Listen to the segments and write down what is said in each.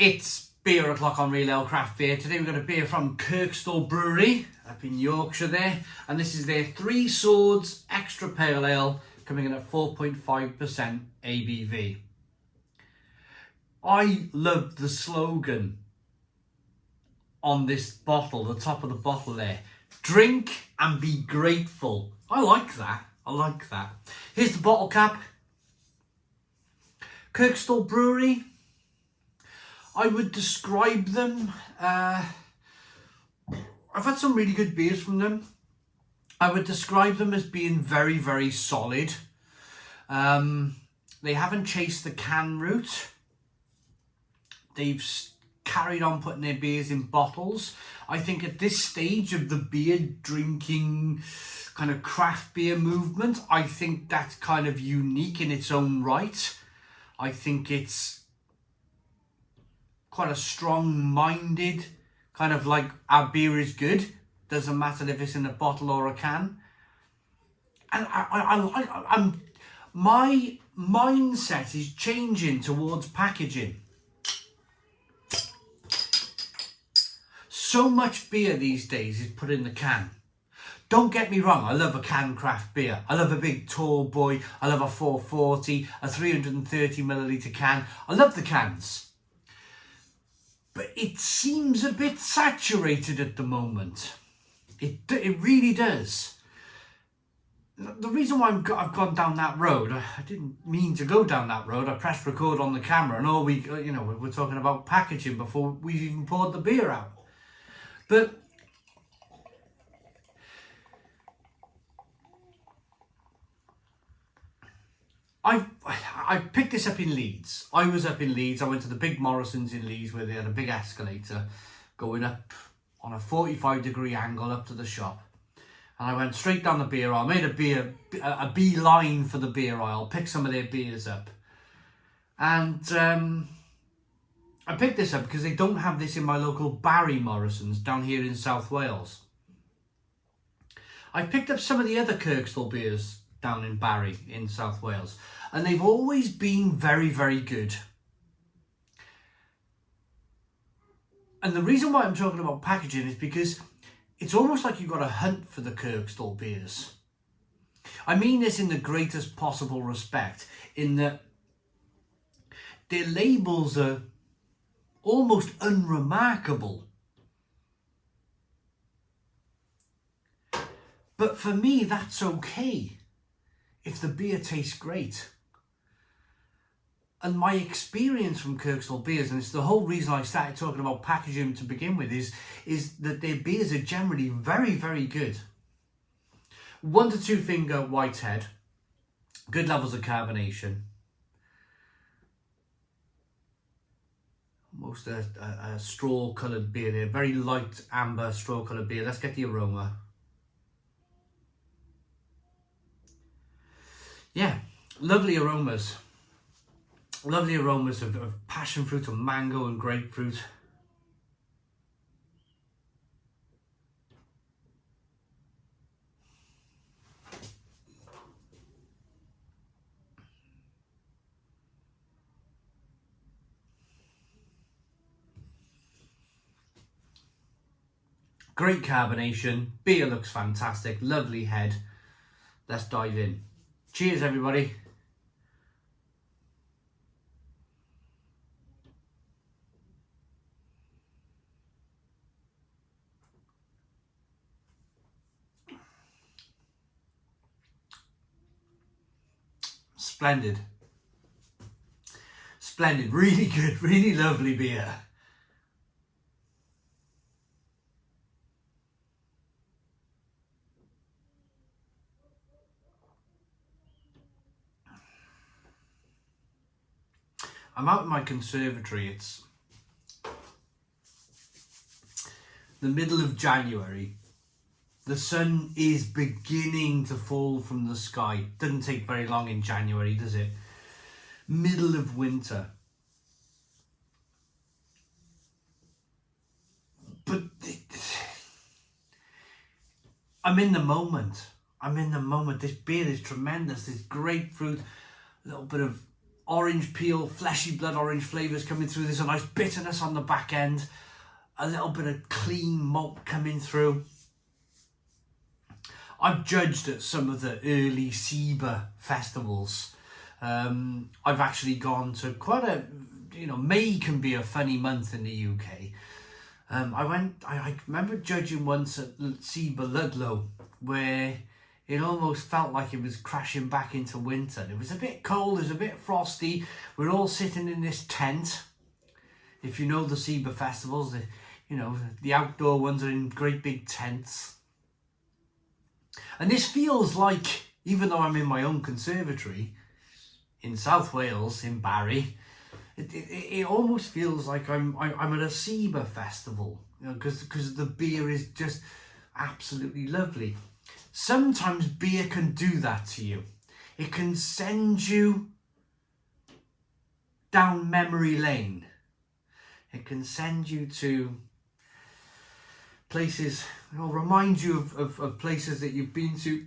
It's beer o'clock on Real Ale Craft Beer. Today we've got a beer from Kirkstall Brewery up in Yorkshire there, and this is their Three Swords Extra Pale Ale, coming in at 4.5% ABV. I love the slogan on this bottle, the top of the bottle there. Drink and be grateful. I like that. Here's the bottle cap. Kirkstall Brewery. I would describe them, I've had some really good beers from them. I would describe them as being very, very solid. They haven't chased the can route. They've carried on putting their beers in bottles. I think at this stage of the beer drinking kind of craft beer movement, I think that's kind of unique in its own right. I think it's quite a strong-minded kind of like, our beer is good, doesn't matter if it's in a bottle or a can. And I'm my mindset is changing towards packaging. So much beer these days is put in the can. Don't get me wrong, I love a canned craft beer. I love a big tall boy. I love a 440, a 330 milliliter can. I love the cans. But it seems a bit saturated at the moment. It really does. The reason why I've gone down that road, I didn't mean to go down that road. I pressed record on the camera and all we're talking about packaging before we even poured the beer out. But I picked this up in Leeds. I was up in Leeds. I went to the big Morrison's in Leeds where they had a big escalator going up on a 45-degree angle up to the shop. And I went straight down the beer aisle, made a beeline for the beer aisle, picked some of their beers up. And I picked this up because they don't have this in my local Barry Morrison's down here in South Wales. I picked up some of the other Kirkstall beers down in Barry in South Wales, and they've always been very, very good. And the reason why I'm talking about packaging is because it's almost like you've got to hunt for the Kirkstall beers. I mean this in the greatest possible respect, in that their labels are almost unremarkable. But for me, that's okay if the beer tastes great. And my experience from Kirkstall beers, and it's the whole reason I started talking about packaging to begin with, is that their beers are generally very, very good. 1 to 2 finger whitehead, good levels of carbonation, almost a straw coloured beer there, very light amber straw coloured beer. Let's get the aroma. Yeah, lovely aromas. Lovely aromas of passion fruit and mango and grapefruit. Great carbonation. Beer looks fantastic. Lovely head. Let's dive in. Cheers, everybody. Splendid. Splendid. Really good. Really lovely beer. I'm out in my conservatory. It's the middle of January. The sun is beginning to fall from the sky. Doesn't take very long in January, does it? Middle of winter. But I'm in the moment. This beer is tremendous. There's grapefruit, a little bit of orange peel, fleshy blood orange flavours coming through. There's a nice bitterness on the back end. A little bit of clean malt coming through. I've judged at some of the early Ciba festivals. I've actually gone to quite a, May can be a funny month in the UK. I remember judging once at Ciba Ludlow, where it almost felt like it was crashing back into winter. It was a bit cold, it was a bit frosty. We're all sitting in this tent. If you know the Ciba festivals, the outdoor ones are in great big tents. And this feels like, even though I'm in my own conservatory in South Wales, in Barry, it almost feels like I'm at a Ciba festival, because the beer is just absolutely lovely. Sometimes beer can do that to you. It can send you down memory lane. It can send you to places, remind you of places that you've been to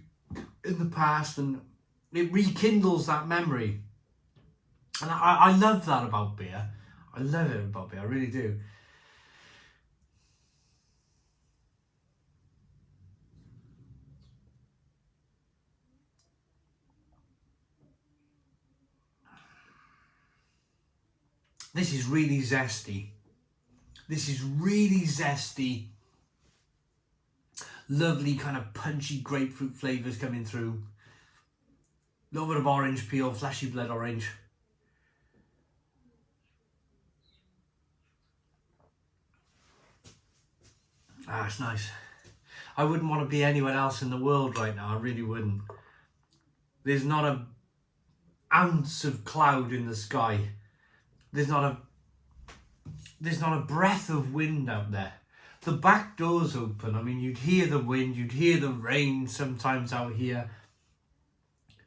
in the past, and it rekindles that memory. And I love that about beer. I love it about beer, I really do. This is really zesty. This is really zesty. Lovely kind of punchy grapefruit flavours coming through. A little bit of orange peel, fleshy blood orange. It's nice. I wouldn't want to be anywhere else in the world right now, I really wouldn't. There's not an ounce of cloud in the sky. There's not a breath of wind out there. The back door's open. I mean, you'd hear the wind, you'd hear the rain sometimes out here.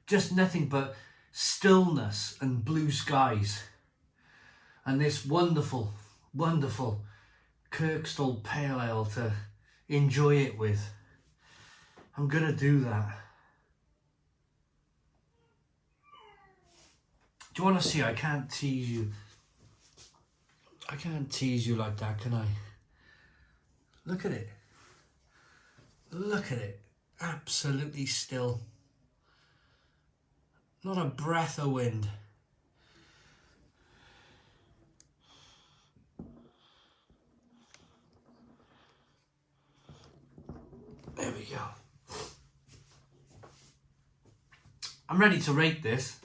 Just nothing but stillness and blue skies. And this wonderful, wonderful Kirkstall Pale Ale to enjoy it with. I'm gonna do that. Do you want to see? I can't tease you. I can't tease you like that, can I? Look at it. Look at it. Absolutely still. Not a breath of wind. There we go. I'm ready to rate this.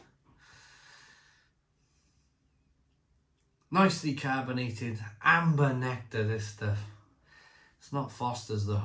Nicely carbonated, amber nectar, this stuff. It's not Foster's though.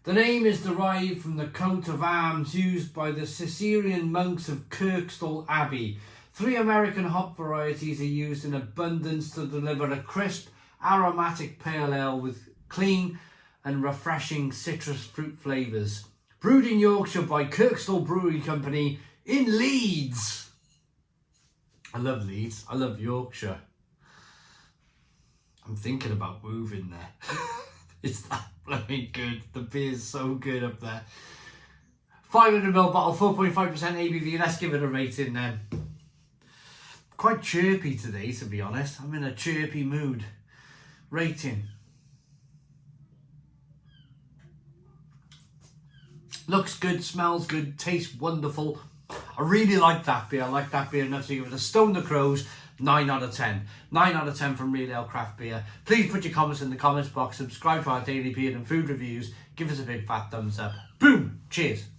The name is derived from the coat of arms used by the Cistercian monks of Kirkstall Abbey. 3 American hop varieties are used in abundance to deliver a crisp, aromatic pale ale with clean and refreshing citrus fruit flavours. Brewed in Yorkshire by Kirkstall Brewery Company in Leeds. I love Leeds. I love Yorkshire. I'm thinking about moving there. It's that bloody good. The beer's so good up there. 500ml bottle, 4.5% ABV. Let's give it a rating then. Quite chirpy today, to be honest. I'm in a chirpy mood. Rating. Looks good, smells good, tastes wonderful. I really like that beer. I like that beer enough to give it a Stone the Crows 9 out of 10. 9 out of 10 from Real Ale Craft Beer. Please put your comments in the comments box. Subscribe to our daily beer and food reviews. Give us a big fat thumbs up. Boom! Cheers.